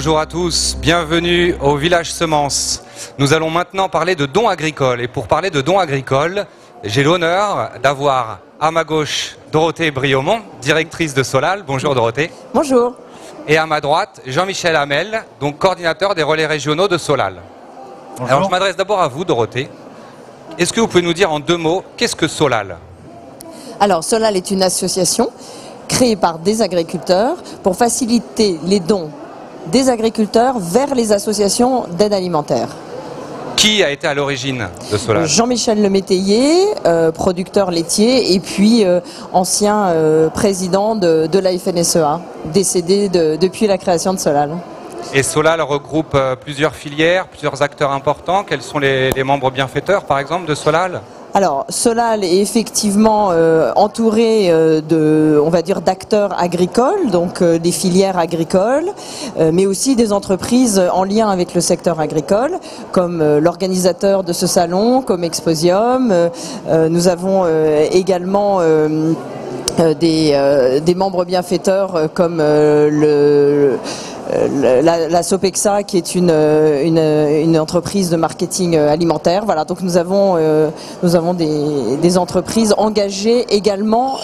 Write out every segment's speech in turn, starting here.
Bonjour à tous, bienvenue au Village Semences. Nous allons maintenant parler de dons agricoles. Et pour parler de dons agricoles, j'ai l'honneur d'avoir à ma gauche Dorothée Briaumont, directrice de Solal. Bonjour Dorothée. Bonjour. Et à ma droite, Jean-Michel Hamel, donc coordinateur des relais régionaux de Solal. Bonjour. Alors je m'adresse d'abord à vous Dorothée. Est-ce que vous pouvez nous dire en deux mots, qu'est-ce que Solal ? Alors Solal est une association créée par des agriculteurs pour faciliter les dons des agriculteurs vers les associations d'aide alimentaire. Qui a été à l'origine de Solal ? Jean-Michel Lemétayer, producteur laitier et puis ancien président de la FNSEA, décédé depuis la création de Solal. Et Solal regroupe plusieurs filières, plusieurs acteurs importants. Quels sont les membres bienfaiteurs, par exemple, de Solal ? Alors, Solal est effectivement entouré on va dire, d'acteurs agricoles, donc des filières agricoles, mais aussi des entreprises en lien avec le secteur agricole, comme l'organisateur de ce salon, comme Exposium. Nous avons également des membres bienfaiteurs comme la Sopexa, qui est une entreprise de marketing alimentaire. Voilà, donc nous avons des entreprises engagées également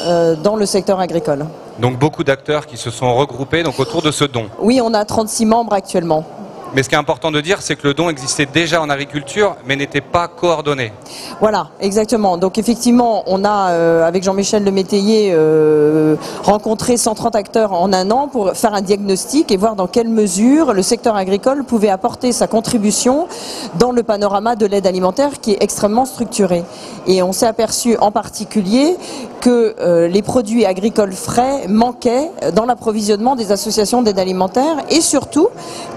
dans le secteur agricole. Donc beaucoup d'acteurs qui se sont regroupés donc, autour de ce don. Oui, on a 36 membres actuellement. Mais ce qui est important de dire, c'est que le don existait déjà en agriculture, mais n'était pas coordonné. Voilà, exactement. Donc effectivement, on a, avec Jean-Michel Lemétayer, rencontré 130 acteurs en un an pour faire un diagnostic et voir dans quelle mesure le secteur agricole pouvait apporter sa contribution dans le panorama de l'aide alimentaire qui est extrêmement structuré. Et on s'est aperçu en particulier que les produits agricoles frais manquaient dans l'approvisionnement des associations d'aide alimentaire et surtout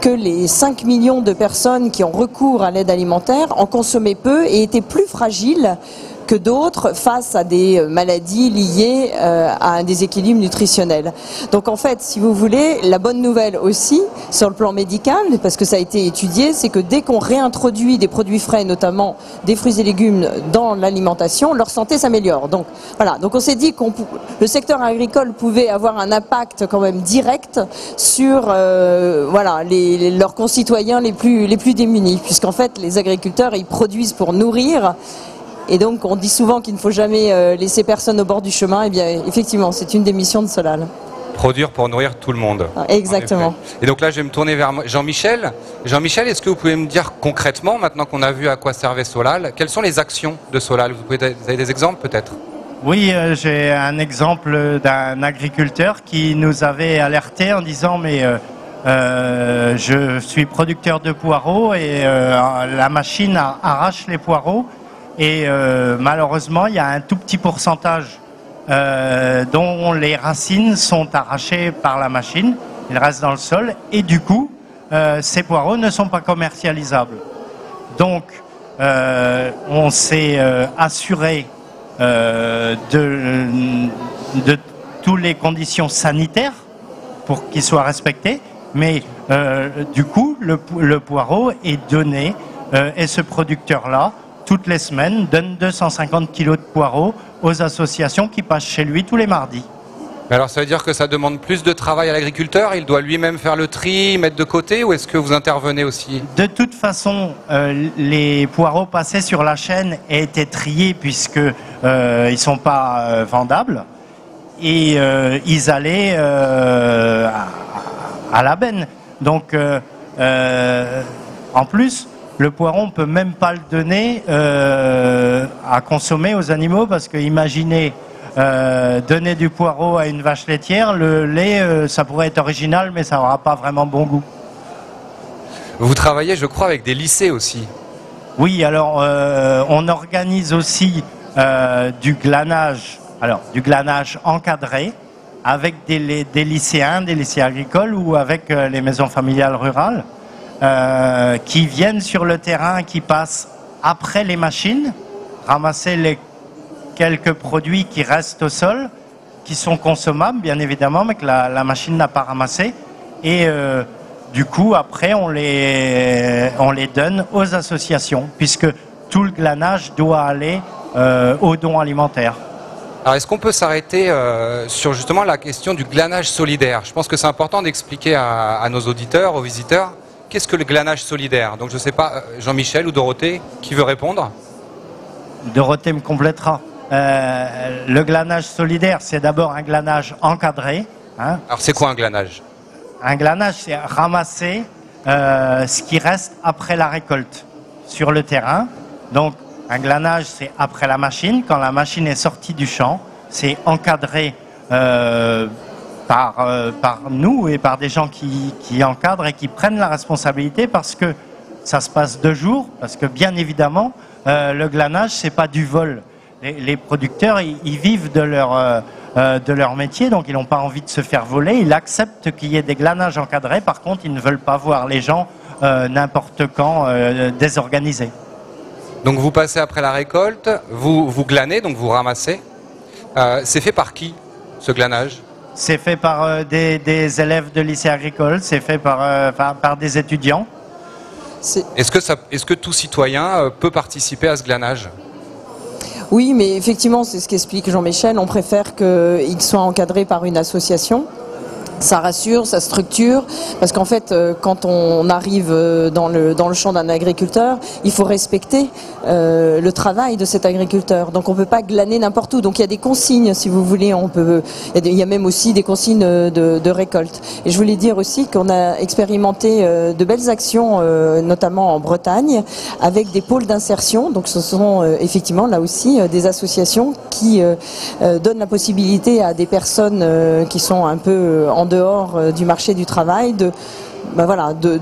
que les 5 millions de personnes qui ont recours à l'aide alimentaire en consommaient peu et étaient plus fragiles que d'autres face à des maladies liées à un déséquilibre nutritionnel. Donc en fait, si vous voulez, la bonne nouvelle aussi, sur le plan médical, parce que ça a été étudié, c'est que dès qu'on réintroduit des produits frais, notamment des fruits et légumes dans l'alimentation, leur santé s'améliore. Donc voilà, donc on s'est dit que le secteur agricole pouvait avoir un impact quand même direct sur voilà, leurs concitoyens les plus démunis, puisqu'en fait les agriculteurs, ils produisent pour nourrir. Et donc, on dit souvent qu'il ne faut jamais laisser personne au bord du chemin. Eh bien, effectivement, c'est une des missions de Solal. Produire pour nourrir tout le monde. Exactement. Et donc là, je vais me tourner vers Jean-Michel. Jean-Michel, est-ce que vous pouvez me dire concrètement, maintenant qu'on a vu à quoi servait Solal, quelles sont les actions de Solal ? Vous avez des exemples peut-être ? Oui, j'ai un exemple d'un agriculteur qui nous avait alerté en disant mais je suis producteur de poireaux et la machine arrache les poireaux. Et malheureusement, il y a un tout petit pourcentage dont les racines sont arrachées par la machine. Ils restent dans le sol et du coup, ces poireaux ne sont pas commercialisables. Donc, on s'est assuré de toutes les conditions sanitaires pour qu'ils soient respectés. Mais du coup, le poireau est donné et ce producteur-là, toutes les semaines, donne 250 kilos de poireaux aux associations qui passent chez lui tous les mardis. Mais alors ça veut dire que ça demande plus de travail à l'agriculteur ? Il doit lui-même faire le tri, mettre de côté, ou est-ce que vous intervenez aussi ? De toute façon, les poireaux passés sur la chaîne étaient triés puisque ils sont pas vendables et ils allaient à la benne. Donc en plus, le poireau, on ne peut même pas le donner à consommer aux animaux parce que imaginez donner du poireau à une vache laitière, le lait, ça pourrait être original, mais ça n'aura pas vraiment bon goût. Vous travaillez, je crois, avec des lycées aussi. Oui, alors on organise aussi du glanage encadré avec des lycéens, des lycées agricoles ou avec les maisons familiales rurales. Qui viennent sur le terrain, qui passent après les machines, ramasser les quelques produits qui restent au sol, qui sont consommables bien évidemment, mais que la machine n'a pas ramassé. Et du coup, après, on les donne aux associations, puisque tout le glanage doit aller aux dons alimentaires. Alors, est-ce qu'on peut s'arrêter sur justement la question du glanage solidaire? Je pense que c'est important d'expliquer à nos auditeurs, aux visiteurs, qu'est-ce que le glanage solidaire? Donc, je ne sais pas, Jean-Michel ou Dorothée, qui veut répondre? Dorothée me complétera. Le glanage solidaire, c'est d'abord un glanage encadré. Hein. Alors, c'est quoi un glanage? Un glanage, c'est ramasser ce qui reste après la récolte sur le terrain. Donc, un glanage, c'est après la machine. Quand la machine est sortie du champ, c'est encadré par nous et par des gens qui encadrent et qui prennent la responsabilité parce que ça se passe 2 jours. Parce que bien évidemment, le glanage, c'est pas du vol. Les producteurs, ils vivent de leur métier, donc ils n'ont pas envie de se faire voler. Ils acceptent qu'il y ait des glanages encadrés. Par contre, ils ne veulent pas voir les gens n'importe quand désorganisés. Donc vous passez après la récolte, vous glanez, donc vous ramassez. C'est fait par qui, ce glanage? C'est fait par des élèves de lycée agricole, c'est fait par des étudiants. Est-ce que tout citoyen peut participer à ce glanage? Oui, mais effectivement, c'est ce qu'explique Jean-Michel. On préfère qu'il soit encadré par une association. Ça rassure, ça structure, parce qu'en fait, quand on arrive dans le champ d'un agriculteur, il faut respecter le travail de cet agriculteur. Donc on ne peut pas glaner n'importe où. Donc il y a des consignes, si vous voulez. Il y a même aussi des consignes de récolte. Et je voulais dire aussi qu'on a expérimenté de belles actions, notamment en Bretagne, avec des pôles d'insertion. Donc ce sont effectivement là aussi des associations qui donnent la possibilité à des personnes qui sont un peu en dehors du marché du travail, de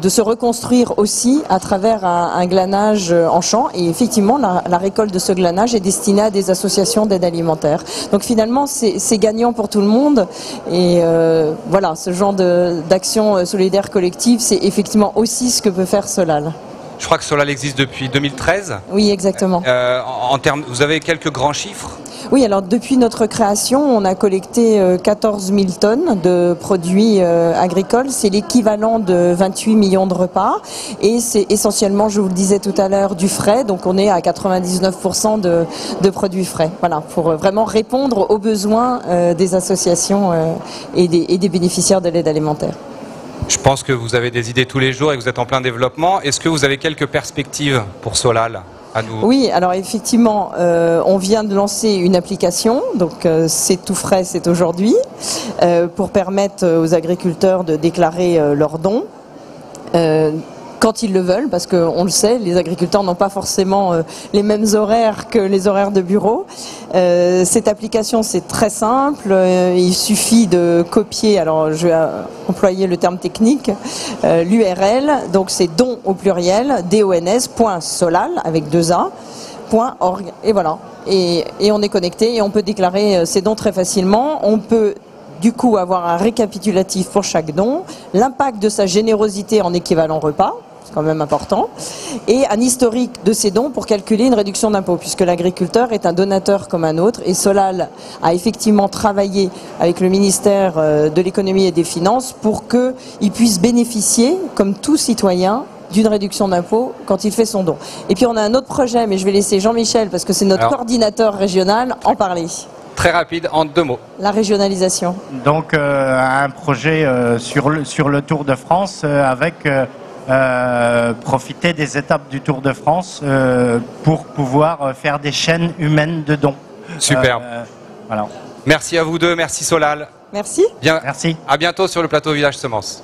se reconstruire aussi à travers un glanage en champ. Et effectivement, la récolte de ce glanage est destinée à des associations d'aide alimentaire. Donc finalement, c'est gagnant pour tout le monde. Et voilà, ce genre d'action solidaire collective, c'est effectivement aussi ce que peut faire Solal. Je crois que Solal existe depuis 2013. Oui, exactement. Vous avez quelques grands chiffres? Oui, alors depuis notre création, on a collecté 14 000 tonnes de produits agricoles. C'est l'équivalent de 28 millions de repas. Et c'est essentiellement, je vous le disais tout à l'heure, du frais. Donc on est à 99% de produits frais. Voilà, pour vraiment répondre aux besoins des associations et des bénéficiaires de l'aide alimentaire. Je pense que vous avez des idées tous les jours et que vous êtes en plein développement. Est-ce que vous avez quelques perspectives pour Solal à nous? Oui, alors effectivement, on vient de lancer une application, donc c'est tout frais, c'est aujourd'hui, pour permettre aux agriculteurs de déclarer leurs dons. Quand ils le veulent, parce qu'on le sait, les agriculteurs n'ont pas forcément les mêmes horaires que les horaires de bureau. Cette application, c'est très simple. Il suffit de copier, alors je vais employer le terme technique, l'URL. Donc c'est don au pluriel, dons.solal avec 2 A.org. Et voilà. Et on est connecté et on peut déclarer ses dons très facilement. On peut du coup avoir un récapitulatif pour chaque don, l'impact de sa générosité en équivalent repas, c'est quand même important, et un historique de ses dons pour calculer une réduction d'impôt, puisque l'agriculteur est un donateur comme un autre, et Solal a effectivement travaillé avec le ministère de l'économie et des finances pour qu'il puisse bénéficier, comme tout citoyen, d'une réduction d'impôt quand il fait son don. Et puis on a un autre projet, mais je vais laisser Jean-Michel, parce que c'est notre coordinateur régional, en parler. Très rapide, en 2 mots. La régionalisation. Donc un projet sur le Tour de France avec profiter des étapes du Tour de France pour pouvoir faire des chaînes humaines de dons. Superbe. Voilà. Merci à vous deux, merci Solal. Merci. Bien, merci. À bientôt sur le plateau Village Semences.